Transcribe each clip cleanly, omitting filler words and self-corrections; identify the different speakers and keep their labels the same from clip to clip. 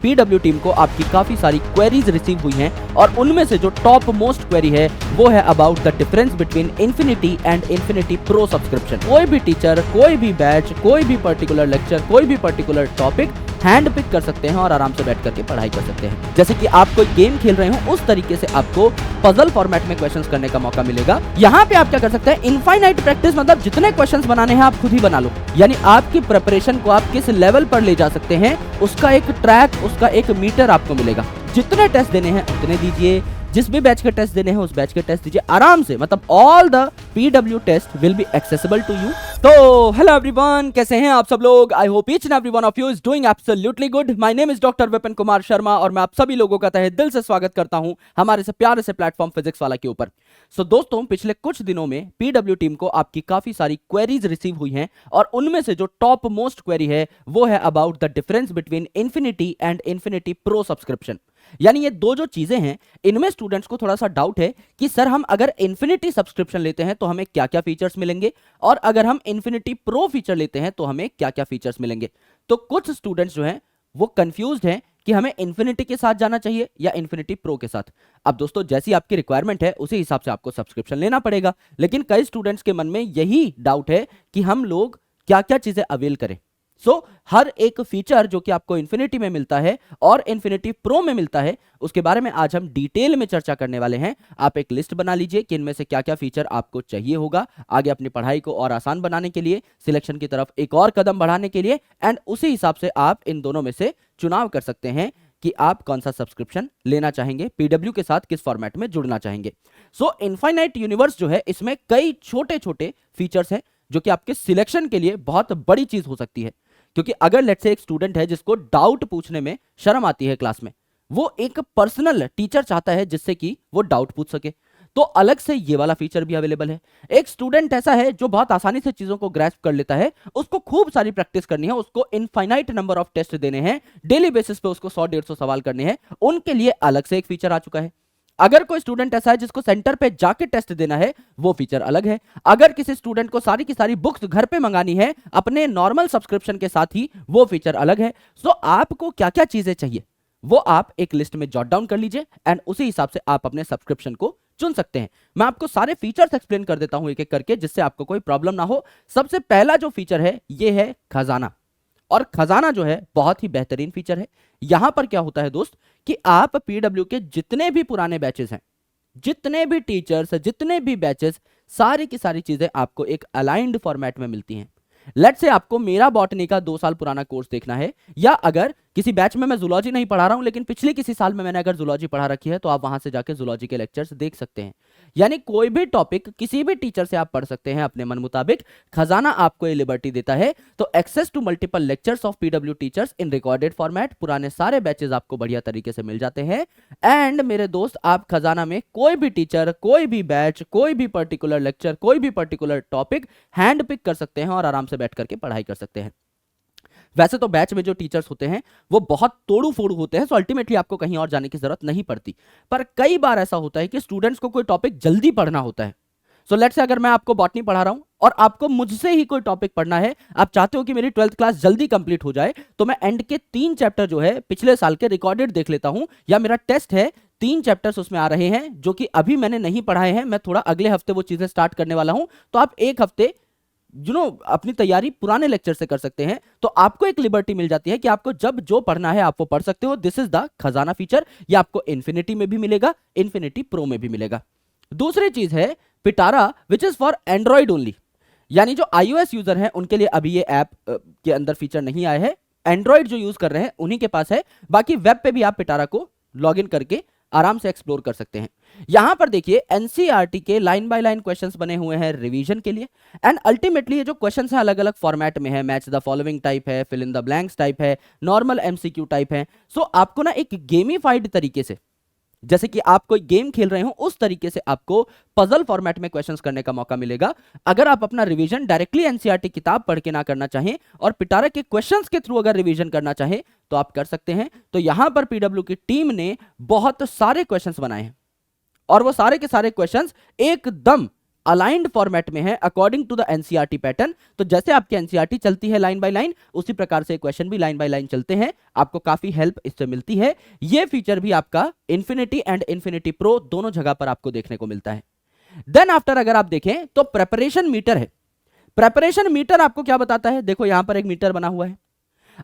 Speaker 1: PW team को आपकी काफी सारी क्वेरीज रिसीव हुई हैं और उनमें से जो टॉप मोस्ट क्वेरी है वो है about the difference between infinity and infinity pro subscription. कोई भी टीचर, कोई भी बैच, कोई भी पर्टिकुलर लेक्चर, कोई भी पर्टिकुलर टॉपिक हैंड पिक कर सकते हैं और आराम से बैठ करके पढ़ाई कर सकते हैं। जैसे कि आप कोई गेम खेल रहे हो उस तरीके से आपको पजल फॉर्मेट में क्वेश्चंस करने का मौका मिलेगा। यहाँ पे आप क्या कर सकते हैं, इनफाइनाइट प्रैक्टिस, मतलब जितने क्वेश्चंस बनाने हैं आप खुद ही बना लो। यानी आपकी प्रिपरेशन को आप किस लेवल पर ले जा सकते हैं उसका एक ट्रैक, उसका एक मीटर आपको मिलेगा। जितने टेस्ट देने हैं उतने दीजिए, जिस भी बैच के टेस्ट देने हैं उस बैच के टेस्ट दीजिए आराम से, मतलब all the PW test will be accessible to you. तो हेलो एवरीवन, कैसे हैं आप सब लोग? I hope each and every one of you is doing absolutely good. My name is doctor Vipin Kumar Sharma और मैं आप सभी लोगों का तहे दिल से स्वागत करता हूं हमारे से प्यारे से प्लेटफॉर्म फिजिक्स वाला के ऊपर। सो दोस्तों, पिछले कुछ दिनों में पीडब्ल्यू टीम को आपकी काफी सारी क्वेरीज रिसीव हुई हैं और उनमें से जो टॉप मोस्ट क्वेरी है वो है about the difference between infinity and infinity pro subscription. यानी ये दो जो चीजें हैं इनमें स्टूडेंट्स को थोड़ा सा डाउट है कि सर हम अगर इन्फिनिटी सब्सक्रिप्शन लेते हैं तो हमें क्या क्या फीचर्स मिलेंगे और अगर हम इन्फिनिटी प्रो फीचर लेते हैं तो हमें क्या क्या फीचर्स मिलेंगे। तो कुछ स्टूडेंट्स जो हैं वो कंफ्यूज्ड हैं कि हमें इन्फिनिटी के साथ जाना चाहिए या इन्फिनिटी प्रो के साथ। अब दोस्तों, जैसी आपकी रिक्वायरमेंट है उसी हिसाब से आपको सब्सक्रिप्शन लेना पड़ेगा, लेकिन कई स्टूडेंट्स के मन में यही डाउट है कि हम लोग क्या क्या चीजें अवेल करें। हर एक फीचर जो कि आपको इन्फिनिटी में मिलता है और इन्फिनिटी प्रो में मिलता है उसके बारे में आज हम डिटेल में चर्चा करने वाले हैं। आप एक लिस्ट बना लीजिए कि इनमें से क्या क्या फीचर आपको चाहिए होगा आगे अपनी पढ़ाई को और आसान बनाने के लिए, सिलेक्शन की तरफ एक और कदम बढ़ाने के लिए, एंड उसी हिसाब से आप इन दोनों में से चुनाव कर सकते हैं कि आप कौन सा सब्सक्रिप्शन लेना चाहेंगे, पीडब्ल्यू के साथ किस फॉर्मेट में जुड़ना चाहेंगे। इनफाइनाइट यूनिवर्स जो है इसमें कई छोटे छोटे फीचर्स हैं जो कि आपके सिलेक्शन के लिए बहुत बड़ी चीज हो सकती है। क्योंकि अगर लेट्स से एक स्टूडेंट है जिसको डाउट पूछने में शर्म आती है क्लास में, वो एक पर्सनल टीचर चाहता है जिससे कि वो डाउट पूछ सके, तो अलग से ये वाला फीचर भी अवेलेबल है। एक स्टूडेंट ऐसा है जो बहुत आसानी से चीजों को ग्रैस्प कर लेता है, उसको खूब सारी प्रैक्टिस करनी है, उसको इनफाइनाइट नंबर ऑफ टेस्ट देने हैं, डेली बेसिस पे उसको 100-150 सवाल करने हैं, उनके लिए अलग से एक फीचर आ चुका है। अगर कोई स्टूडेंट ऐसा है जिसको सेंटर पे जाके टेस्ट देना है वो फीचर अलग है। अगर किसी स्टूडेंट को सारी की सारी बुक्स घर पे मंगानी है अपने नॉर्मल सब्सक्रिप्शन के साथ ही, वो फीचर अलग है। आपको क्या क्या चीजें चाहिए वो आप एक लिस्ट में जॉट डाउन कर लीजिए एंड उसी हिसाब से आप अपने सब्सक्रिप्शन को चुन सकते हैं। मैं आपको सारे फीचर्स एक्सप्लेन कर देता हूं एक एक करके, जिससे आपको कोई प्रॉब्लम ना हो। सबसे पहला जो फीचर है ये है खजाना, और खजाना जो है बहुत ही बेहतरीन फीचर है। यहां पर क्या होता है दोस्त कि आप पीडब्ल्यू के जितने भी पुराने बैचेस हैं, जितने भी टीचर्स, जितने भी बैचेस, सारी की सारी चीजें आपको एक अलाइंड फॉर्मेट में मिलती हैं। लेट्स से आपको मेरा बॉटनी का 2 साल पुराना कोर्स देखना है, या अगर किसी बैच में मैं जूलॉजी नहीं पढ़ा रहा हूं लेकिन पिछले किसी साल में मैंने अगर जूलॉजी पढ़ा रखी है तो आप वहां से जाके जूलॉजी के लेक्चर्स देख सकते हैं। यानी कोई भी टॉपिक किसी भी टीचर से आप पढ़ सकते हैं अपने मन मुताबिक। खजाना आपको ये लिबर्टी देता है। तो access to multiple lectures of PW teachers in recorded format, पुराने सारे बैचेस आपको बढ़िया तरीके से मिल जाते हैं। एंड मेरे दोस्त, आप खजाना में कोई भी टीचर, कोई भी बैच, कोई भी पर्टिकुलर लेक्चर, कोई भी पर्टिकुलर टॉपिक हैंड पिक कर सकते हैं और आराम से बैठ करके पढ़ाई कर सकते हैं। वैसे तो बैच में जो टीचर्स होते हैं वो बहुत तोड़ू फोड़ू होते हैं, सो अल्टीमेटली आपको कहीं और जाने की जरूरत नहीं पड़ती। पर कई बार ऐसा होता है कि स्टूडेंट्स को कोई टॉपिक जल्दी पढ़ना होता है। सो लेट्स से अगर मैं आपको बॉटनी पढ़ा रहा हूं और आपको मुझसे ही कोई टॉपिक पढ़ना है, आप चाहते हो कि मेरी 12th क्लास जल्दी कंप्लीट हो जाए, तो मैं एंड के 3 चैप्टर जो है पिछले साल के रिकॉर्डेड देख लेता हूं, या मेरा टेस्ट है 3 चैप्टर्स उसमें आ रहे हैं जो कि अभी मैंने नहीं पढ़ाए हैं, मैं थोड़ा अगले हफ्ते वो चीजें स्टार्ट करने वाला हूं, तो आप एक हफ्ते अपनी तैयारी पुराने लेक्चर से कर सकते हैं। तो आपको एक लिबर्टी मिल जाती है कि आपको जब जो पढ़ना है आप वो पढ़ सकते हो। दिस इज द खजाना फीचर। ये आपको इन्फिनिटी में भी मिलेगा, इन्फिनिटी प्रो में भी मिलेगा। दूसरी चीज है पिटारा, which is for Android only. यानी जो iOS यूजर है उनके लिए अभी ये ऐप के अंदर फीचर नहीं आया है। एंड्रॉइड जो यूज कर रहे हैं उन्हीं के पास है। बाकी वेब पे भी आप पिटारा को लॉग इन करके आराम से एक्सप्लोर कर सकते हैं। यहां पर देखिए एनसीईआरटी के लाइन बाय लाइन क्वेश्चंस बने हुए हैं रिवीजन के लिए। एंड अल्टीमेटली ये जो क्वेश्चंस हैं अलग अलग फॉर्मेट में है, मैच द फॉलोइंग टाइप है, fill in the blanks type है, नॉर्मल एमसीक्यू टाइप है। आपको ना एक गेमिफाइड तरीके से, जैसे कि आप कोई गेम खेल रहे हो उस तरीके से आपको पजल फॉर्मेट में क्वेश्चंस करने का मौका मिलेगा। अगर आप अपना रिवीजन डायरेक्टली एनसीईआरटी किताब पढ़ के ना करना चाहें और पिटारा के क्वेश्चंस के थ्रू अगर रिवीजन करना चाहें तो आप कर सकते हैं। तो यहां पर पीडब्ल्यू की टीम ने बहुत सारे क्वेश्चंस बनाए हैं और वो सारे के सारे क्वेश्चंस एकदम अलाइंड फॉर्मेट में है according to the NCERT pattern. तो जैसे आपकी एनसीईआरटी चलती है लाइन बाय लाइन, उसी प्रकार से क्वेश्चन भी लाइन बाय लाइन चलते हैं। आपको काफी हेल्प इससे मिलती है। ये फीचर भी आपका इन्फिनिटी एंड इन्फिनिटी प्रो दोनों जगह पर आपको देखने को मिलता है। देन आफ्टर अगर आप देखें तो प्रेपरेशन मीटर है। प्रेपरेशन मीटर आपको क्या बताता है, देखो यहां पर एक मीटर बना हुआ है।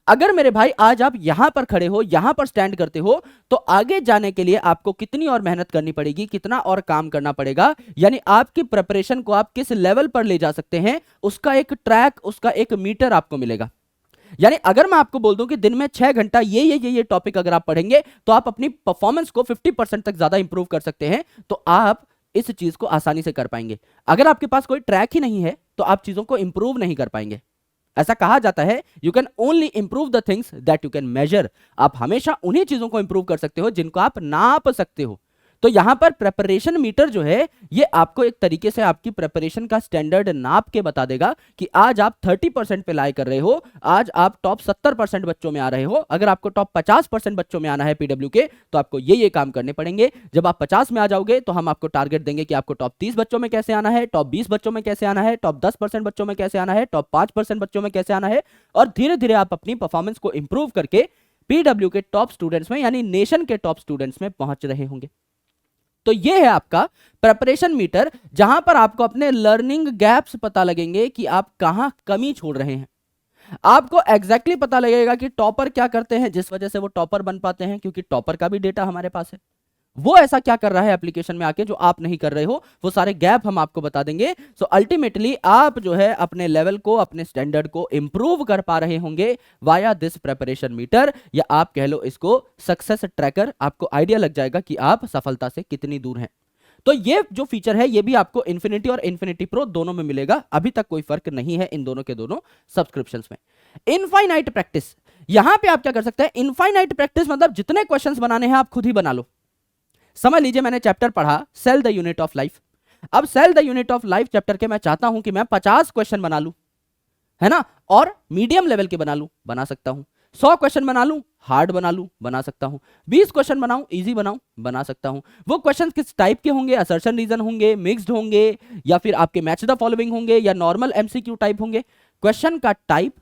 Speaker 1: अगर मेरे भाई आज आप यहां पर खड़े हो, यहां पर स्टैंड करते हो, तो आगे जाने के लिए आपको कितनी और मेहनत करनी पड़ेगी, कितना और काम करना पड़ेगा, यानी आपकी प्रिपरेशन को आप किस लेवल पर ले जा सकते हैं, उसका एक ट्रैक, उसका एक मीटर आपको मिलेगा। यानी अगर मैं आपको बोल दूं कि दिन में 6 घंटा ये टॉपिक अगर आप पढ़ेंगे तो आप अपनी परफॉर्मेंस को 50% तक ज्यादा इंप्रूव कर सकते हैं, तो आप इस चीज को आसानी से कर पाएंगे। अगर आपके पास कोई ट्रैक ही नहीं है तो आप चीजों को इंप्रूव नहीं कर पाएंगे। ऐसा कहा जाता है you can only improve the things that you can measure. आप हमेशा उन्हीं चीजों को इंप्रूव कर सकते हो जिनको आप नाप सकते हो। तो यहां पर प्रेपरेशन मीटर जो है ये आपको एक तरीके से आपकी प्रेपरेशन का स्टैंडर्ड नाप के बता देगा कि आज आप 30% पे लाई कर रहे हो, आज आप टॉप 70% बच्चों में आ रहे हो। अगर आपको टॉप 50% बच्चों में आना है पीडब्ल्यू के, तो आपको ये काम करने पड़ेंगे। जब आप 50 में आ जाओगे तो हम आपको टारगेट देंगे कि आपको टॉप 30 बच्चों में कैसे आना है, टॉप 20 बच्चों में कैसे आना है, टॉप 10% बच्चों में कैसे आना है, टॉप 5% बच्चों में कैसे आना है, और धीरे धीरे आप अपनी परफॉर्मेंस को इंप्रूव करके पीडब्ल्यू के टॉप स्टूडेंट्स में यानी नेशन के टॉप स्टूडेंट्स में पहुंच रहे होंगे। तो ये है आपका प्रेपरेशन मीटर, जहां पर आपको अपने लर्निंग गैप्स पता लगेंगे कि आप कहां कमी छोड़ रहे हैं। आपको एग्जैक्टली पता लगेगा कि टॉपर क्या करते हैं जिस वजह से वो टॉपर बन पाते हैं, क्योंकि टॉपर का भी डेटा हमारे पास है। वो ऐसा क्या कर रहा है एप्लीकेशन में आके जो आप नहीं कर रहे हो, वो सारे गैप हम आपको बता देंगे। सो अल्टीमेटली आप जो है अपने लेवल को, अपने स्टैंडर्ड को इंप्रूव कर पा रहे होंगे वाया दिस प्रेपरेशन मीटर, या आप कह लो इसको सक्सेस ट्रैकर। आपको आइडिया लग जाएगा कि आप सफलता से कितनी दूर हैं। तो ये जो फीचर है ये भी आपको इन्फिनिटी और इन्फिनिटी प्रो दोनों में मिलेगा। अभी तक कोई फर्क नहीं है इन दोनों के दोनों सब्सक्रिप्शंस में। इनफाइनाइट प्रैक्टिस, यहां पे आप क्या कर सकते हैं, इनफाइनाइट प्रैक्टिस मतलब जितने क्वेश्चंस बनाने हैं आप खुद ही बना लो। समझ लीजिए मैंने चैप्टर पढ़ा cell the unit of life. अब cell the unit of life chapter के मैं चाहता हूं कि मैं 50 क्वेश्चन बना लूं, है ना, और मीडियम लेवल के बना लूं, बना सकता हूं। 100 क्वेश्चन बना लूं, हार्ड बना लूं, बना सकता हूं। 20 क्वेश्चन बनाऊं, इजी बनाऊं, बना सकता हूं। वो क्वेश्चन किस टाइप के होंगे, असर्शन रीजन होंगे, मिक्स्ड होंगे, या फिर आपके मैच द फॉलोइंग होंगे, या नॉर्मल एमसीक्यू टाइप होंगे। क्वेश्चन का type,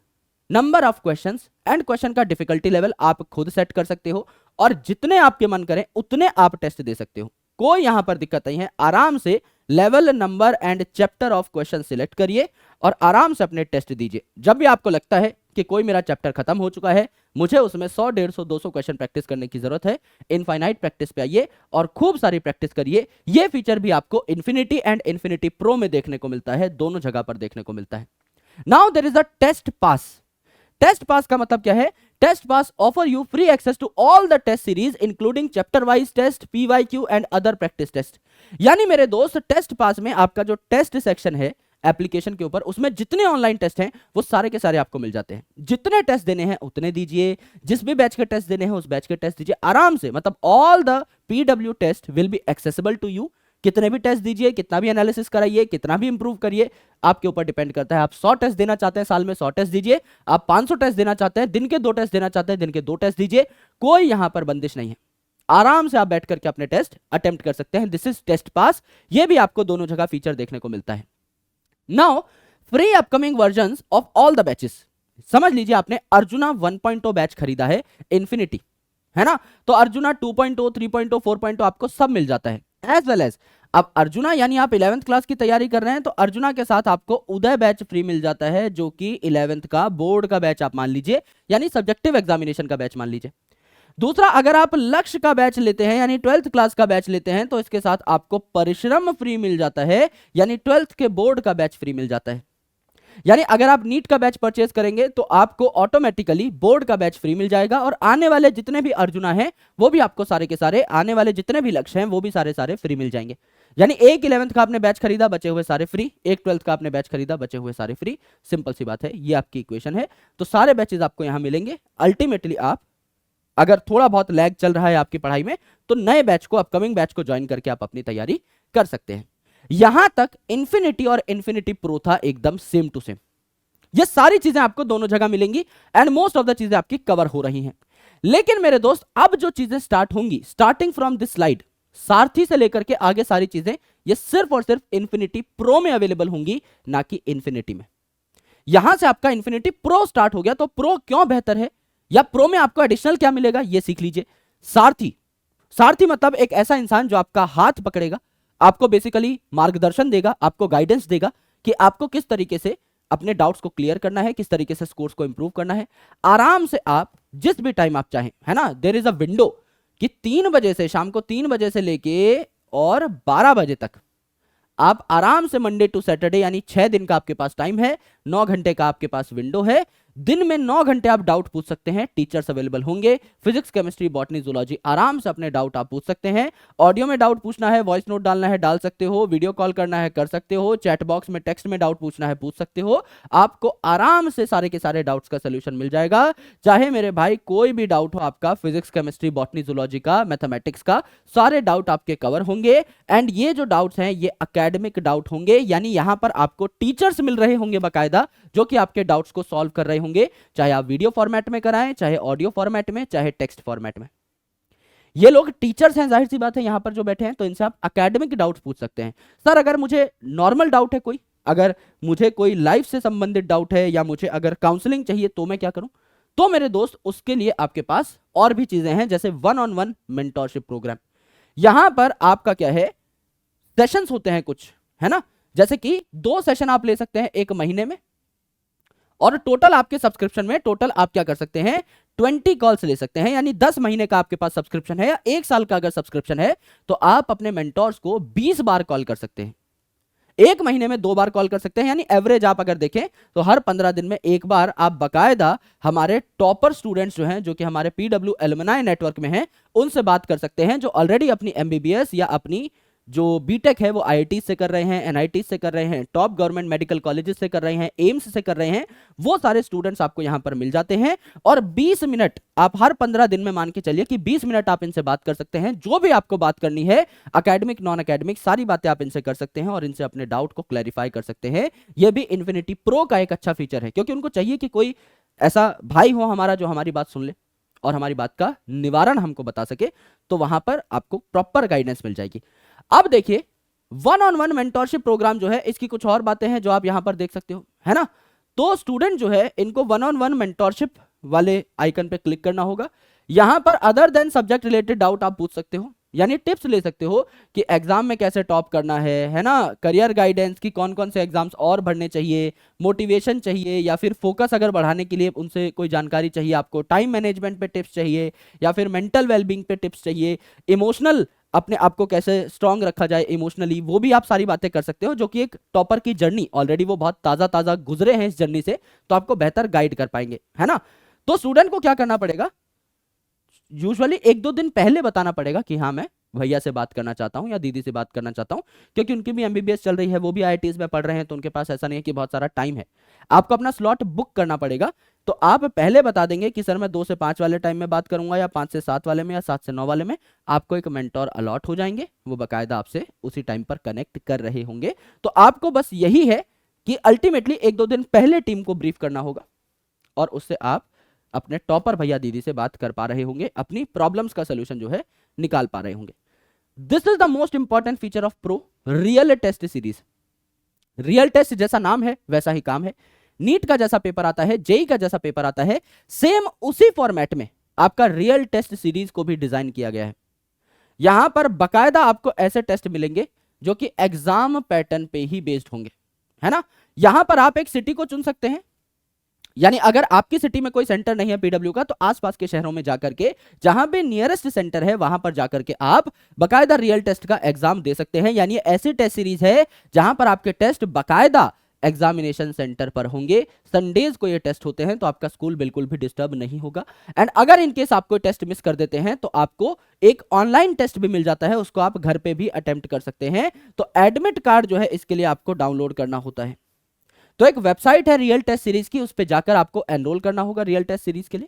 Speaker 1: number of questions and question का डिफिकल्टी लेवल आप खुद सेट कर सकते हो, और जितने आपके मन करें उतने आप टेस्ट दे सकते हो। कोई यहां पर दिक्कत नहीं है। आराम से level, number and chapter of question select करिए और आराम से अपने टेस्ट दीजिए। जब भी आपको लगता है कि कोई मेरा चैप्टर खत्म हो चुका है, मुझे उसमें 100, 150, 200 क्वेश्चन प्रैक्टिस करने की जरूरत है, इनफाइनाइट प्रैक्टिस पे आइए और खूब सारी प्रैक्टिस करिए। ये फीचर भी आपको इन्फिनिटी एंड इन्फिनिटी प्रो में देखने को मिलता है, दोनों जगह पर देखने को मिलता है। Now there is a test pass. Test pass का मतलब क्या है? Test pass offer you free access to all the test series including chapter wise test, PYQ and other practice test. यानी मेरे दोस्त टेस्ट पास में आपका जो टेस्ट सेक्शन है एप्लीकेशन के ऊपर, उसमें जितने ऑनलाइन टेस्ट हैं वो सारे के सारे आपको मिल जाते हैं। जितने टेस्ट देने हैं उतने दीजिए, जिस भी बैच के टेस्ट देने हैं उस बैच के टेस्ट दीजिए आराम से। मतलब all the PW test will be accessible to you. कितने भी टेस्ट दीजिए, कितना भी एनालिसिस कराइए, कितना भी इंप्रूव करिए, आपके ऊपर डिपेंड करता है। आप 100 टेस्ट देना चाहते हैं साल में 100 टेस्ट दीजिए, आप 500 टेस्ट देना चाहते हैं, दिन के 2 टेस्ट देना चाहते हैं, दिन के 2 टेस्ट दीजिए। कोई यहां पर बंदिश नहीं है। आराम से आप बैठ करके अपने टेस्ट अटेम्प्ट कर सकते हैं। This is test pass. ये भी आपको दोनों जगह फीचर देखने को मिलता है। Now free upcoming versions of all the batches. समझ लीजिए आपने अर्जुना 1.0 बैच खरीदा है इन्फिनिटी, है ना, तो अर्जुना 2.0, 3.0, 4.0 आपको सब मिल जाता है। एज वेल एज अब अर्जुना यानी आप 11th क्लास की तैयारी कर रहे हैं तो अर्जुना के साथ आपको उदय बैच फ्री मिल जाता है, जो कि 11th का बोर्ड का बैच आप मान लीजिए, यानी सब्जेक्टिव एग्जामिनेशन का बैच मान लीजिए। दूसरा, अगर आप लक्ष्य का बैच लेते हैं यानी 12th क्लास का बैच लेते हैं तो इसके साथ आपको परिश्रम फ्री मिल जाता है, यानी 12th के बोर्ड का बैच फ्री मिल जाता है। यानी अगर आप नीट का बैच परचेज करेंगे तो आपको ऑटोमेटिकली बोर्ड का बैच फ्री मिल जाएगा, और आने वाले जितने भी अर्जुना हैं वो भी आपको सारे के सारे, आने वाले जितने भी लक्ष्य हैं वो भी सारे सारे फ्री मिल जाएंगे। यानी एक 11th का आपने बैच खरीदा, बचे हुए सारे फ्री, एक 12th का आपने बैच खरीदा, बचे हुए सारे फ्री। सिंपल सी बात है, ये आपकी इक्वेशन है। तो सारे बैचेज आपको यहां मिलेंगे। अल्टीमेटली आप अगर थोड़ा बहुत लैग चल रहा है आपकी पढ़ाई में तो नए बैच को, अपकमिंग बैच को ज्वाइन करके आप अपनी तैयारी कर सकते हैं। यहां तक इन्फिनिटी और इन्फिनिटी प्रो था एकदम सेम टू सेम। ये सारी चीजें आपको दोनों जगह मिलेंगी एंड मोस्ट ऑफ द चीजें आपकी कवर हो रही हैं। लेकिन मेरे दोस्त अब जो चीजें स्टार्ट होंगी, स्टार्टिंग फ्रॉम दिस स्लाइड, सारथी से लेकर के आगे सारी चीजें ये सिर्फ और सिर्फ इन्फिनिटी प्रो में अवेलेबल होंगी, ना कि इन्फिनिटी में। यहां से आपका इन्फिनिटी प्रो स्टार्ट हो गया, तो प्रो क्यों बेहतर है या प्रो में आपको एडिशनल क्या मिलेगा ये सीख लीजिए। सारथी, सारथी मतलब एक ऐसा इंसान जो आपका हाथ पकड़ेगा, आपको बेसिकली मार्गदर्शन देगा, आपको गाइडेंस देगा कि आपको किस तरीके से अपने डाउट्स को क्लियर करना है, किस तरीके से स्कोर्स को इंप्रूव करना है। आराम से आप जिस भी टाइम आप चाहें, है ना, देयर इज अ विंडो कि 3 बजे से, शाम को 3 बजे से लेके और 12 बजे तक आप आराम से मंडे टू सैटरडे यानी 6 दिन का आपके पास टाइम है, 9 घंटे का आपके पास विंडो है। दिन में 9 घंटे आप डाउट पूछ सकते हैं, टीचर्स अवेलेबल होंगे। फिजिक्स, केमिस्ट्री, बॉटनी, जूलॉजी, आराम से अपने डाउट आप पूछ सकते हैं। ऑडियो में डाउट पूछना है, वॉइस नोट डालना है, डाल सकते हो। वीडियो कॉल करना है, कर सकते हो। चैट बॉक्स में टेक्स्ट में डाउट पूछना है, पूछ सकते हो। आपको आराम से सारे के सारे डाउट्स का सोल्यूशन मिल जाएगा। चाहे मेरे भाई कोई भी डाउट हो आपका, फिजिक्स, केमिस्ट्री, बॉटनी, जूलॉजी का, मैथमेटिक्स का, सारे डाउट आपके कवर होंगे। एंड ये जो डाउट्स हैं ये एकेडमिक डाउट होंगे, यानी यहां पर आपको टीचर्स मिल रहे होंगे बाकायदा, जो कि आपके डाउट्स को सॉल्व कर रहे होंगे, चाहे आप वीडियो फॉर्मेट में कराएं, चाहे ऑडियो फॉर्मेट में, चाहे टेक्स्ट फॉर्मेट में। ये लोग टीचर्स हैं, जाहिर सी बात है यहां पर जो बैठे हैं, तो इनसे आप एकेडमिक डाउट्स पूछ सकते हैं। सर अगर मुझे नॉर्मल डाउट है कोई, अगर मुझे कोई लाइफ से संबंधित डाउट है या मुझे अगर काउंसलिंग चाहिए तो मैं क्या करूं? तो मेरे दोस्त उसके लिए आपके पास और भी चीजें हैं, जैसे 1-on-1 मेंटोरशिप प्रोग्राम। यहां पर आपका क्या है, सेशंस होते हैं कुछ, है ना, जैसे कि 2 सेशन आप ले सकते हैं 1 महीने में, और टोटल आपके सब्सक्रिप्शन में टोटल आप क्या कर सकते हैं, 20 कॉल्स ले सकते हैं। यानी 10 महीने का आपके पास सब्सक्रिप्शन है या 1 साल का अगर सब्सक्रिप्शन है, तो आप अपने मेंटोर्स को 20 बार कॉल कर सकते हैं। 1 महीने में 2 बार कॉल कर सकते हैं, यानी एवरेज आप अगर देखें तो हर 15 दिन में 1 बार आप बकायदा हमारे टॉपर स्टूडेंट्स जो हैं, जो कि हमारे पीडब्ल्यू एलुमनाई नेटवर्क में हैं, उनसे बात कर सकते हैं, जो ऑलरेडी अपनी एमबीबीएस या अपनी जो बीटेक है वो आईआईटी से कर रहे हैं, एनआईटी से कर रहे हैं, टॉप गवर्नमेंट मेडिकल कॉलेजेस से कर रहे हैं, एम्स से कर रहे हैं। वो सारे स्टूडेंट्स आपको यहां पर मिल जाते हैं, और 20 मिनट आप हर 15 दिन में मान के चलिए कि 20 मिनट आप इनसे बात कर सकते हैं। जो भी आपको बात करनी है, एकेडमिक, नॉन एकेडमिक, सारी बातें आप इनसे कर सकते हैं और इनसे अपने डाउट को क्लैरिफाई कर सकते हैं। यह भी इन्फिनिटी प्रो का एक अच्छा फीचर है, क्योंकि उनको चाहिए कि कोई ऐसा भाई हो हमारा जो हमारी बात सुन ले और हमारी बात का निवारण हमको बता सके, तो वहां पर आपको प्रॉपर गाइडेंस मिल जाएगी। अब देखिए 1-on-1 मेंटोरशिप प्रोग्राम जो है, इसकी कुछ और बातें हैं जो आप यहां पर देख सकते हो, है ना। तो स्टूडेंट जो है इनको 1-on-1 मेंटोरशिप वाले आइकन पे क्लिक करना होगा। यहां पर other than subject related doubt आप पूछ सकते हो, यानी टिप्स ले सकते हो कि एग्जाम में कैसे टॉप करना है ना, करियर गाइडेंस की कौन कौन से एग्जाम्स और भरने चाहिए, मोटिवेशन चाहिए या फिर फोकस अगर बढ़ाने के लिए उनसे कोई जानकारी चाहिए आपको, टाइम मैनेजमेंट पे टिप्स चाहिए या फिर मेंटल वेलबींग पे टिप्स चाहिए, इमोशनल अपने आप को कैसे स्ट्रांग रखा जाए इमोशनली, वो भी आप सारी बातें कर सकते हो। जो कि एक टॉपर की जर्नी, ऑलरेडी वो बहुत ताजा ताजा गुजरे हैं इस जर्नी से, तो आपको बेहतर गाइड कर पाएंगे, है ना। तो स्टूडेंट को क्या करना पड़ेगा, यूजुअली 1-2 दिन पहले बताना पड़ेगा कि हाँ मैं भैया से बात करना चाहता हूं या दीदी से बात करना चाहता हूं, क्योंकि उनकी भी एमबीबीएस चल रही है, वो भी आईआईटीज में पढ़ रहे हैं, तो उनके पास ऐसा नहीं है कि बहुत सारा टाइम है। आपको अपना स्लॉट बुक करना पड़ेगा, तो आप पहले बता देंगे कि सर मैं 2 से 5 वाले टाइम में बात करूंगा, या 5 से 7 वाले में, या 7 से 9 वाले में। आपको एक मेंटोर अलॉट हो जाएंगे, वो बाकायदा आपसे उसी टाइम पर कनेक्ट कर रहे होंगे। तो आपको बस यही है कि अल्टीमेटली 1-2 दिन पहले टीम को ब्रीफ करना होगा, और उससे आप अपने टॉपर भैया दीदी से बात कर पा रहे होंगे, अपनी प्रॉब्लम्स का सोल्यूशन जो है निकाल पा रहे होंगे। This is the most important feature of pro, real test series. Real test जैसा नाम है वैसा ही काम है। नीट का जैसा पेपर आता है, जेई का जैसा पेपर आता है, सेम उसी फॉर्मेट में आपका रियल टेस्ट सीरीज को भी डिजाइन किया गया है। यहां पर बकायदा आपको ऐसे टेस्ट मिलेंगे जो कि एग्जाम पैटर्न पे ही बेस्ड होंगे, है ना। यहां पर आप एक सिटी को चुन सकते हैं, यानी अगर आपकी सिटी में कोई सेंटर नहीं है पीडब्ल्यू का, तो आसपास के शहरों में जाकर के जहां भी नियरेस्ट सेंटर है वहां पर जाकर के आप बकायदा रियल टेस्ट का एग्जाम दे सकते हैं। यानी ऐसी टेस्ट सीरीज है जहां पर आपके टेस्ट बकायदा एग्जामिनेशन सेंटर पर होंगे। संडेज को ये टेस्ट होते हैं, तो आपका स्कूल बिल्कुल भी डिस्टर्ब नहीं होगा। एंड अगर इनकेस आप कोई टेस्ट मिस कर देते हैं, तो आपको एक ऑनलाइन टेस्ट भी मिल जाता है, उसको आप घर पे भी अटेम्प्ट कर सकते हैं। तो एडमिट कार्ड जो है इसके लिए आपको डाउनलोड करना होता है। तो एक वेबसाइट है रियल टेस्ट सीरीज की, उस पर जाकर आपको एनरोल करना होगा रियल टेस्ट सीरीज के लिए,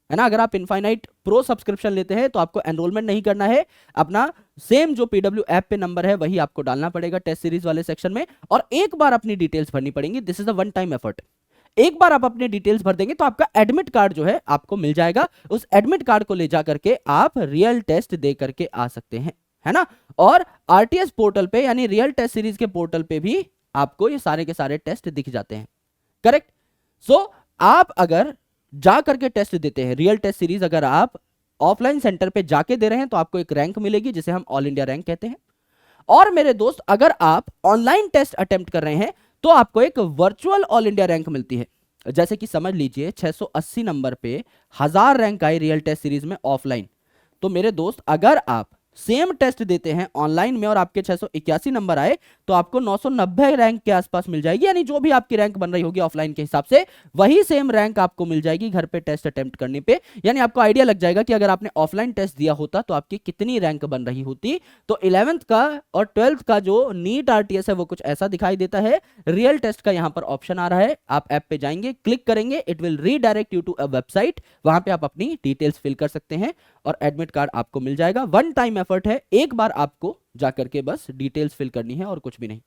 Speaker 1: है ना। अगर आप इनफाइनाइट प्रो सब्सक्रिप्शन लेते हैं तो आपको एनरोलमेंट नहीं करना है, अपना सेम जो पीडब्ल्यू ऐप पे नंबर है वही आपको डालना पड़ेगा टेस्ट सीरीज वाले सेक्शन में, और एक बार अपनी डिटेल्स भरनी पड़ेंगी। This is a one time effort. एक बार आप अपने डिटेल्स भर देंगे तो आपका एडमिट कार्ड जो है आपको मिल जाएगा। उस एडमिट कार्ड को ले जा करके आप रियल टेस्ट दे करके आ सकते हैं। है ना। और आरटीएस पोर्टल पे यानी रियल टेस्ट सीरीज के पोर्टल पे भी आपको ये सारे के सारे टेस्ट दिख जाते हैं, करेक्ट। सो आप अगर जा करके टेस्ट देते हैं रियल टेस्ट सीरीज, अगर आप ऑफलाइन सेंटर पे जाके दे रहे हैं तो आपको एक रैंक मिलेगी जिसे हम ऑल इंडिया रैंक कहते हैं। और मेरे दोस्त अगर आप ऑनलाइन टेस्ट अटेम्प्ट कर रहे हैं तो आपको एक वर्चुअल ऑल इंडिया रैंक मिलती है। जैसे कि समझ लीजिए 680 नंबर पे 1000 रैंक आई रियल टेस्ट सीरीज में ऑफलाइन, तो मेरे दोस्त अगर आप सेम टेस्ट देते हैं ऑनलाइन में और आपके 681 नंबर आए तो आपको 990 रैंक के आसपास मिल जाएगी, यानी जो भी आपकी रैंक बन रही होगी ऑफलाइन के हिसाब से वही सेम रैंक आपको मिल जाएगी घर पे टेस्ट अटेम्प्ट करने पे। यानी आपको आइडिया लग जाएगा कि अगर आपने ऑफलाइन टेस्ट दिया होता तो आपकी कितनी रैंक बन रही होती। तो 11th का और 12th का जो नीट आरटीएस है वो कुछ ऐसा दिखाई देता है। रियल टेस्ट का यहां पर ऑप्शन आ रहा है, आप ऐप पे जाएंगे, क्लिक करेंगे, it will redirect you to a website, वहां पे आप अपनी डिटेल्स फिल कर सकते हैं और एडमिट कार्ड आपको मिल जाएगा। वन टाइम एफर्ट है, एक बार आपको जाकर के बस डिटेल्स फिल करनी है और कुछ भी नहीं।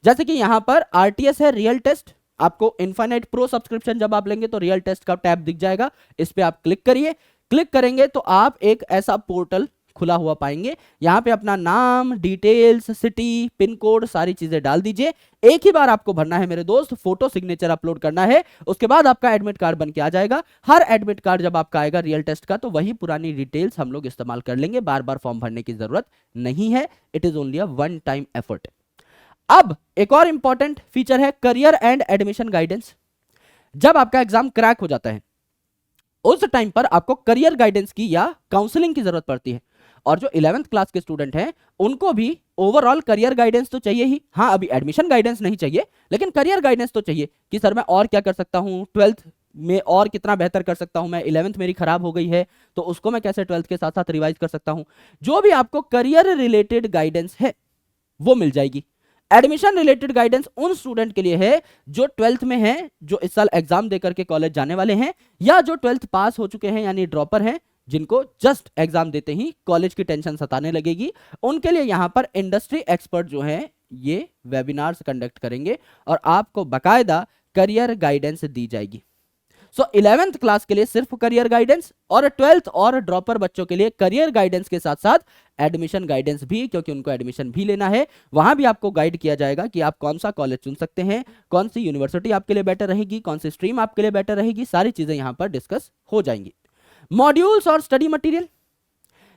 Speaker 1: जैसे कि यहां पर आरटीएस है रियल टेस्ट, आपको इनफाइनाइट प्रो सब्सक्रिप्शन जब आप लेंगे तो रियल टेस्ट का टैब दिख जाएगा, इस पे आप क्लिक करिए। क्लिक करेंगे तो आप एक ऐसा पोर्टल खुला हुआ पाएंगे, यहां पे अपना नाम, डिटेल्स, सिटी, पिन कोड, सारी चीजें डाल दीजिए। एक ही बार आपको भरना है मेरे दोस्त, फोटो सिग्नेचर अपलोड करना है, उसके बाद आपका एडमिट कार्ड बन के आ जाएगा। हर एडमिट कार्ड जब आपका आएगा रियल टेस्ट का तो वही पुरानी डिटेल्स हम लोग इस्तेमाल कर लेंगे, बार बार फॉर्म भरने की जरूरत नहीं है। It is only a one time effort. अब एक और इंपॉर्टेंट फीचर है करियर एंड एडमिशन गाइडेंस। जब आपका एग्जाम क्रैक हो जाता है उस टाइम पर आपको करियर गाइडेंस की या काउंसलिंग की जरूरत पड़ती है, और जो 11th क्लास के स्टूडेंट हैं उनको भी ओवरऑल करियर गाइडेंस तो चाहिए ही। हाँ, अभी एडमिशन गाइडेंस नहीं चाहिए लेकिन करियर गाइडेंस तो चाहिए कि सर मैं और क्या कर सकता हूँ, 12th में और कितना बेहतर कर सकता हूं, मैं 11th मेरी खराब हो गई है तो उसको मैं कैसे 12th के साथ साथ रिवाइज कर सकता हूं। जो भी आपको करियर रिलेटेड गाइडेंस है वो मिल जाएगी। एडमिशन रिलेटेड गाइडेंस उन स्टूडेंट के लिए है जो 12th में हैं, जो इस साल एग्जाम देकर के कॉलेज जाने वाले हैं, या जो 12th पास हो चुके हैं यानी ड्रॉपर हैं, जिनको जस्ट एग्जाम देते ही कॉलेज की टेंशन सताने लगेगी। उनके लिए यहां पर इंडस्ट्री एक्सपर्ट जो हैं ये वेबिनार्स कंडक्ट करेंगे और आपको बकायदा करियर गाइडेंस दी जाएगी। सो 11th क्लास के लिए सिर्फ करियर गाइडेंस और 12th और ड्रॉपर बच्चों के लिए करियर गाइडेंस के साथ साथ एडमिशन गाइडेंस भी, क्योंकि उनको एडमिशन भी लेना है। वहां भी आपको गाइड किया जाएगा कि आप कौन सा कॉलेज चुन सकते हैं, कौन सी यूनिवर्सिटी आपके लिए बेटर रहेगी, कौन सी स्ट्रीम आपके लिए बेटर रहेगी, सारी चीजें यहां पर डिस्कस हो जाएंगी। मॉड्यूल्स और स्टडी मटेरियल,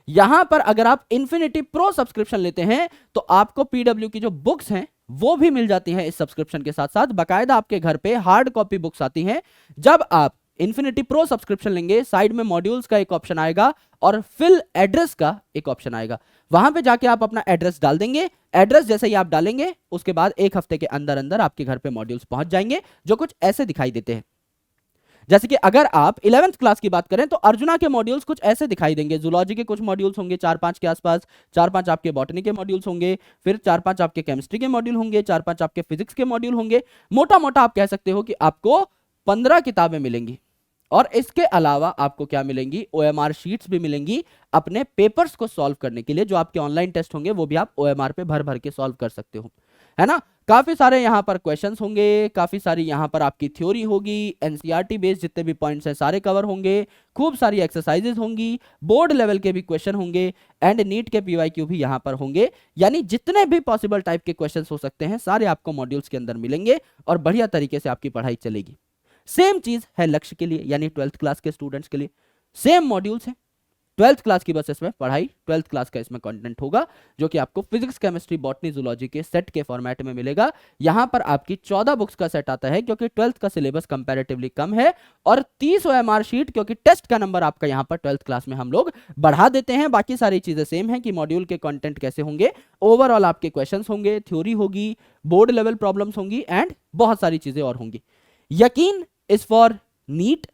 Speaker 1: यहां पर अगर आप इन्फिनिटी प्रो सब्सक्रिप्शन लेते हैं तो आपको पीडब्ल्यू की जो बुक्स हैं वो भी मिल जाती हैं इस सब्सक्रिप्शन के साथ साथ, बकायदा आपके घर पे हार्ड कॉपी बुक्स आती हैं। जब आप इन्फिनिटी प्रो सब्सक्रिप्शन लेंगे साइड में मॉड्यूल्स का एक ऑप्शन आएगा और फिल एड्रेस का एक ऑप्शन आएगा, वहां पे जाके आप अपना एड्रेस डाल देंगे। एड्रेस जैसे ही आप डालेंगे उसके बाद एक हफ्ते के अंदर अंदर आपके घर पे मॉड्यूल्स पहुंच जाएंगे, जो कुछ ऐसे दिखाई देते हैं। जैसे कि अगर आप 11th क्लास की बात करें तो अर्जुना के मॉड्यूल्स कुछ ऐसे दिखाई देंगे। जूलॉजी के कुछ मॉड्यूल्स होंगे 4-5 के आसपास, 4-5 आपके बॉटनी के मॉड्यूल्स होंगे, फिर 4-5 आपके केमिस्ट्री के मॉड्यूल होंगे, 4-5 आपके फिजिक्स के मॉड्यूल होंगे। मोटा मोटा आप कह सकते हो कि आपको 15 किताबें मिलेंगी। और इसके अलावा आपको क्या मिलेंगी, ओएमआर शीट्स भी मिलेंगी अपने पेपर्स को सॉल्व करने के लिए। जो आपके ऑनलाइन टेस्ट होंगे वो भी आप ओएमआर पे भर भर के सॉल्व कर सकते हो, है ना। काफी सारे यहाँ पर क्वेश्चंस होंगे, काफी सारी यहाँ पर आपकी थ्योरी होगी, एनसीईआरटी बेस्ड जितने भी पॉइंट्स हैं सारे कवर होंगे, खूब सारी एक्सरसाइजेज होंगी, बोर्ड लेवल के भी क्वेश्चन होंगे एंड नीट के पीवाईक्यू भी यहाँ पर होंगे। यानी जितने भी पॉसिबल टाइप के क्वेश्चंस हो सकते हैं सारे आपको मॉड्यूल्स के अंदर मिलेंगे और बढ़िया तरीके से आपकी पढ़ाई चलेगी। सेम चीज है लक्ष्य के लिए, यानी 12th क्लास के स्टूडेंट्स के लिए सेम मॉड्यूल्स हैं। 12th क्लास की बस इसमें पढ़ाई, 12th क्लास का इसमें कंटेंट होगा जो कि आपको फिजिक्स, केमिस्ट्री, बॉटनी, जूलॉजी के सेट के फॉर्मेट में मिलेगा। यहां पर आपकी 14 बुक्स का सेट आता है क्योंकि 12th का सिलेबस कंपैरेटिवली कम है, और 30 ओएमआर शीट क्योंकि टेस्ट का नंबर आपका यहां पर 12th क्लास में हम लोग बढ़ा देते हैं। बाकी सारी चीजें सेम है कि मॉड्यूल के कंटेंट कैसे होंगे, ओवरऑल आपके क्वेश्चंस होंगे, थ्योरी होगी, बोर्ड लेवल प्रॉब्लम्स होंगी एंड बहुत सारी चीजें और होंगी। यकीन इज फॉर नीट,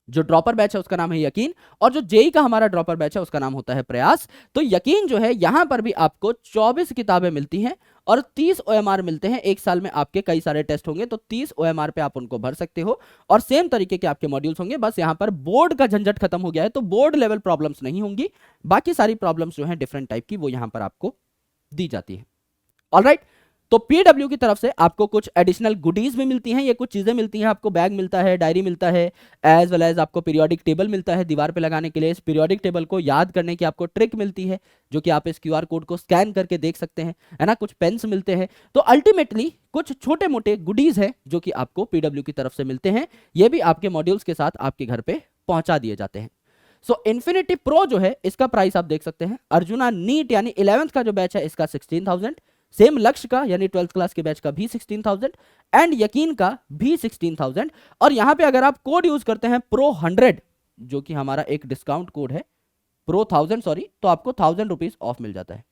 Speaker 1: जो ड्रॉपर बैच है उसका नाम है यकीन, और जो जेई का हमारा ड्रॉपर बैच है उसका नाम होता है प्रयास। तो यकीन जो है यहां पर भी आपको 24 किताबें मिलती हैं और 30 ओएमआर मिलते हैं। एक साल में आपके कई सारे टेस्ट होंगे तो 30 ओएमआर पे आप उनको भर सकते हो और सेम तरीके के आपके मॉड्यूल्स होंगे। बस यहां पर बोर्ड का झंझट खत्म हो गया है तो बोर्ड लेवल प्रॉब्लम्स नहीं होंगी, बाकी सारी प्रॉब्लम्स जो है डिफरेंट टाइप की वो यहां पर आपको दी जाती है। ऑलराइट, तो पीडब्ल्यू की तरफ से आपको कुछ एडिशनल गुडीज भी मिलती हैं, ये कुछ चीजें मिलती हैं आपको, बैग मिलता है, डायरी मिलता है, एज वेल एज आपको पीरियोडिक टेबल मिलता है दीवार पे लगाने के लिए। इस पीरियोडिक टेबल को याद करने की आपको ट्रिक मिलती है, जो कि आप इस क्यूआर कोड को स्कैन करके देख सकते हैं, है ना। कुछ पेन्स मिलते हैं। तो अल्टीमेटली कुछ छोटे मोटे गुडीज हैं जो कि आपको पीडब्ल्यू की तरफ से मिलते हैं, ये भी आपके मॉड्यूल्स के साथ आपके घर पे पहुंचा दिए जाते हैं। सो इन्फिनिटी प्रो जो है इसका प्राइस आप देख सकते हैं, अर्जुना नीट यानी 11th का जो बैच है इसका 16,000, सेम लक्ष्य का यानी 12th क्लास के बैच का भी 16,000 एंड यकीन का भी 16,000। और यहां पे अगर आप कोड यूज करते हैं प्रो 100, जो कि हमारा एक डिस्काउंट कोड है, प्रो 1000 सॉरी, तो आपको 1000 रुपीज ऑफ मिल जाता है।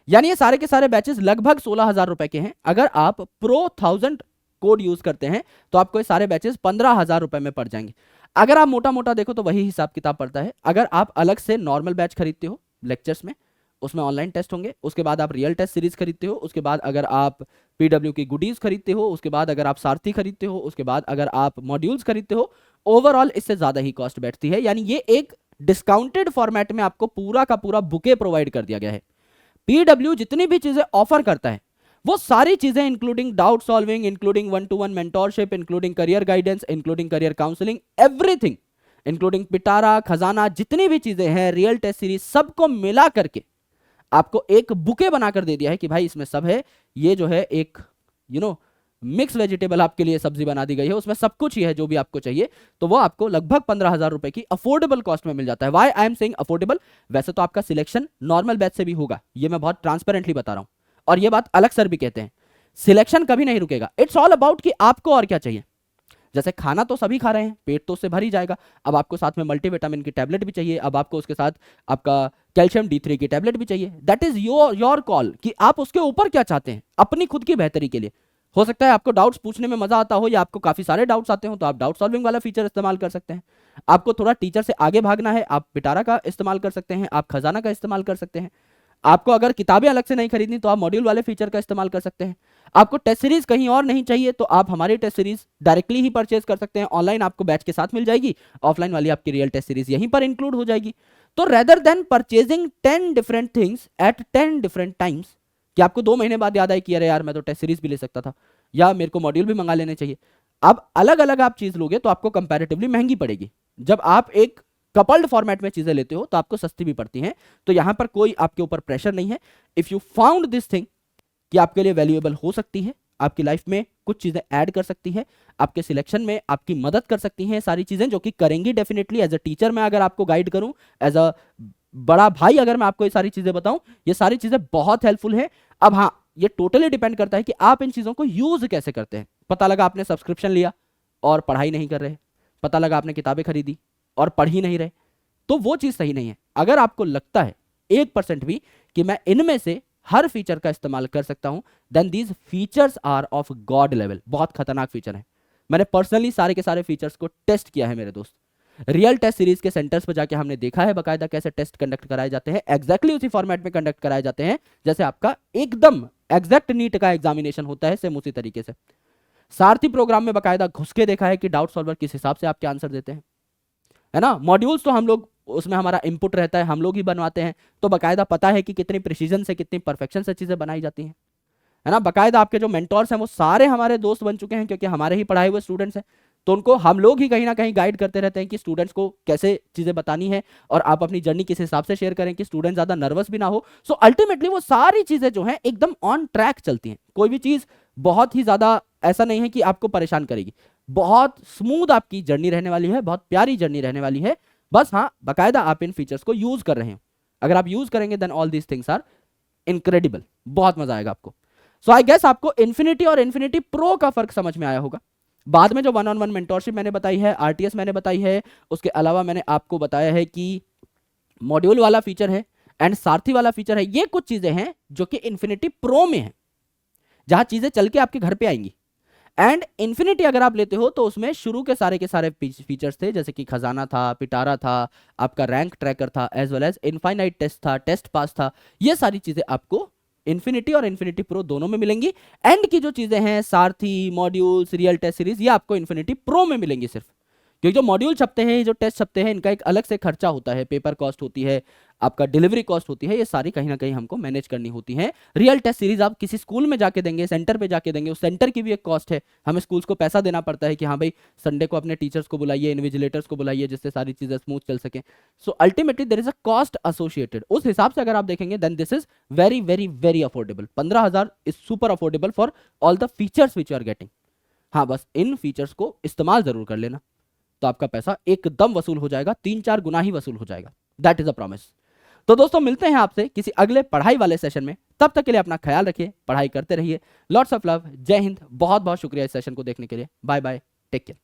Speaker 1: यानी ये सारे के सारे बैचेस लगभग 16,000 रुपए के हैं। अगर आप प्रो 1000 कोड यूज करते हैं तो आपको ये सारे बैचेस 15,000 रुपए में पड़ जाएंगे। अगर आप मोटा मोटा देखो तो वही हिसाब किताब पड़ता है। अगर आप अलग से नॉर्मल बैच खरीदते हो लेक्चर्स में, उसमें ऑनलाइन टेस्ट होंगे, उसके बाद आप रियल टेस्ट सीरीज खरीदते हो, उसके बाद अगर आप पीडब्ल्यू की गुडीज खरीदते हो, उसके बाद अगर आप सारथी खरीदते हो, उसके बाद अगर आप मॉड्यूल्स खरीदते हो, ओवरऑल इससे ज्यादा ही कॉस्ट बैठती है। यानी ये एक डिस्काउंटेड फॉर्मेट में आपको पूरा का पूरा बुके प्रोवाइड कर दिया गया है। पीडब्ल्यू जितनी भी चीजें ऑफर करता है वो सारी चीजें including doubt solving, including 1-to-1 mentorship, including career guidance, including career counselling, everything, including पिटारा, खजाना, जितनी भी चीजें हैं, रियल टेस्ट सीरीज, सबको मिला करके आपको एक बुके बनाकर दे दिया है कि भाई इसमें सब है। ये जो है एक मिक्स वेजिटेबल आपके लिए सब्जी बना दी गई है, उसमें सब कुछ ही है जो भी आपको चाहिए। तो वो आपको लगभग 15,000 रुपए की अफोर्डेबल कॉस्ट में मिल जाता है। Why I am saying affordable, वैसे तो आपका सिलेक्शन नॉर्मल बैच से भी होगा, ये मैं बहुत ट्रांसपेरेंटली बता रहा हूं, और ये बात अलग सर भी कहते हैं, सिलेक्शन कभी नहीं रुकेगा। इट्स ऑल अबाउट कि आपको और क्या चाहिए। जैसे खाना तो सभी खा रहे हैं, पेट तो उससे भर ही जाएगा, अब आपको साथ में मल्टीविटामिन की टैबलेट भी चाहिए, अब आपको उसके साथ आपका कैल्शियम D3 की टैबलेट भी चाहिए। दैट इज योर कॉल कि आप उसके ऊपर क्या चाहते हैं अपनी खुद की बेहतरी के लिए। हो सकता है आपको डाउट्स पूछने में मजा आता हो, या आपको काफी सारे डाउट्स आते हो, तो आप डाउट सॉल्विंग वाला फीचर इस्तेमाल कर सकते हैं। आपको थोड़ा टीचर से आगे भागना है, आप पिटारा का इस्तेमाल कर सकते हैं, आप खजाना का इस्तेमाल कर सकते हैं। आपको अगर किताबें अलग से नहीं खरीदनी तो आप मॉड्यूल वाले फीचर का इस्तेमाल कर सकते हैं। आपको टेस्ट सीरीज कहीं और नहीं चाहिए तो आप हमारी टेस्ट सीरीज डायरेक्टली ही परचेज कर सकते हैं। ऑनलाइन आपको बैच के साथ मिल जाएगी, ऑफलाइन वाली आपकी रियल टेस्ट सीरीज यहीं पर इंक्लूड हो जाएगी। तो rather than purchasing 10 different things at 10 different times, कि आपको 2 महीने बाद याद आए कि अरे यार मैं तो टेस्ट सीरीज भी ले सकता था, या मेरे को मॉड्यूल भी मंगा लेने चाहिए। अब अलग अलग आप चीज लोगे तो आपको कंपैरेटिवली महंगी पड़ेगी। जब आप एक कपल्ड फॉर्मेट में चीजें लेते हो तो आपको सस्ती भी पड़ती हैं। तो यहां पर कोई आपके ऊपर प्रेशर नहीं है। If you found this thing कि आपके लिए वैल्यूएबल हो सकती है, आपकी लाइफ में कुछ चीजें ऐड कर सकती हैं, आपके सिलेक्शन में आपकी मदद कर सकती हैं, सारी चीजें जो कि करेंगी डेफिनेटली। एज अ टीचर मैं अगर आपको गाइड करूं, एज अ बड़ा भाई अगर मैं आपको ये सारी चीजें बताऊं, ये सारी चीजें बहुत हेल्पफुल है। अब हाँ, ये टोटली डिपेंड करता है कि आप इन चीजों को यूज कैसे करते हैं। पता लगा आपने सब्सक्रिप्शन लिया और पढ़ाई नहीं कर रहे, पता लगा आपने किताबें खरीदी और पढ़ ही नहीं रहे, तो वो चीज सही नहीं है। अगर आपको लगता है 1% भी कि मैं इनमें से हर फीचर का इस्तेमाल कर सकता हूं, then these features are of god level. बहुत खतरनाक फीचर है। मैंने पर्सनली सारे के सारे फीचर्स को टेस्ट किया है मेरे दोस्त। रियल टेस्ट सीरीज के सेंटर्स पर जाके हमने देखा है बकायदा कैसे टेस्ट कंडक्ट कराए जाते हैं, एग्जैक्टली उसी फॉर्मेट में कंडक्ट कराए जाते हैं जैसे आपका एकदम एग्जैक्ट नीट का एग्जामिनेशन होता है, सेम उसी तरीके से। सारथी प्रोग्राम में बकायदा घुस के देखा है कि डाउट सॉल्वर किस हिसाब से आपके आंसर देते हैं, है ना। मॉड्यूल्स तो हम लोग उसमें हमारा इनपुट रहता है, हम लोग ही बनवाते हैं, तो बकायदा पता है कि कितनी प्रिसीजन से, कितनी परफेक्शन से चीजें बनाई जाती हैं, है ना। बकायदा आपके जो मेंटोर्स हैं वो सारे हमारे दोस्त बन चुके हैं, क्योंकि हमारे ही पढ़ाए हुए स्टूडेंट्स हैं। तो उनको हम लोग ही कहीं ना कहीं गाइड करते रहते हैं कि स्टूडेंट्स को कैसे चीजें बतानी है, और आप अपनी जर्नी किस हिसाब से शेयर करें कि स्टूडेंट ज्यादा नर्वस भी ना हो। सो अल्टीमेटली वो सारी चीजें जो हैं एकदम ऑन ट्रैक चलती हैं। कोई भी चीज बहुत ही ज्यादा ऐसा नहीं है कि आपको परेशान करेगी, बहुत स्मूथ आपकी जर्नी रहने वाली है, बहुत प्यारी जर्नी रहने वाली है। बस हाँ, बकायदा आप इन फीचर्स को यूज कर रहे हो। अगर आप यूज करेंगे then all these things are incredible, बहुत मजा आएगा आपको। सो आई गेस आपको इन्फिनिटी और इन्फिनिटी प्रो का फर्क समझ में आया होगा। बाद में जो 1-on-1 मेंटोरशिप मैंने बताई है, आरटीएस मैंने बताई है, उसके अलावा मैंने आपको बताया है कि मॉड्यूल वाला फीचर है एंड सारथी वाला फीचर है। ये कुछ चीजें हैं जो कि इन्फिनिटी प्रो में है, जहां चीजें चल के आपके घर पे आएंगी। एंड इन्फिनिटी अगर आप लेते हो तो उसमें शुरू के सारे फीचर्स थे, जैसे कि खजाना था, पिटारा था, आपका रैंक ट्रैकर था, as well as infinite test था, टेस्ट पास था। ये सारी चीजें आपको इन्फिनिटी और इन्फिनिटी प्रो दोनों में मिलेंगी। एंड की जो चीजें हैं, सारथी, मॉड्यूल्स, रियल टेस्ट सीरीज, ये आपको इन्फिनिटी प्रो में मिलेंगी सिर्फ, क्योंकि जो मॉड्यूल छपते हैं, जो टेस्ट छपते हैं, इनका एक अलग से खर्चा होता है, पेपर कॉस्ट होती है, आपका डिलीवरी कॉस्ट होती है, ये सारी कहीं ना कहीं हमको मैनेज करनी होती है। रियल टेस्ट सीरीज आप किसी स्कूल में जाके देंगे, सेंटर पे जाके देंगे, उस सेंटर की भी एक कॉस्ट है, हमें स्कूल्स को पैसा देना पड़ता है कि हाँ भाई संडे को अपने टीचर्स को बुलाइए, इन्विजिलेटर्स को बुलाइए, जिससे सारी चीजें स्मूथ चल सके। So ultimately there is a cost associated. उस हिसाब से अगर आप देखेंगे then this is very very very affordable. 15,000 is super affordable for all the features which you are getting. हाँ, बस इन फीचर्स को इस्तेमाल जरूर कर लेना, तो आपका पैसा एकदम वसूल हो जाएगा, 3-4 गुना ही वसूल हो जाएगा। That is a promise. तो दोस्तों मिलते हैं आपसे किसी अगले पढ़ाई वाले सेशन में, तब तक के लिए अपना ख्याल रखिए, पढ़ाई करते रहिए। लॉट्स ऑफ लव, जय हिंद, बहुत बहुत शुक्रिया इस सेशन को देखने के लिए। Bye bye, take care.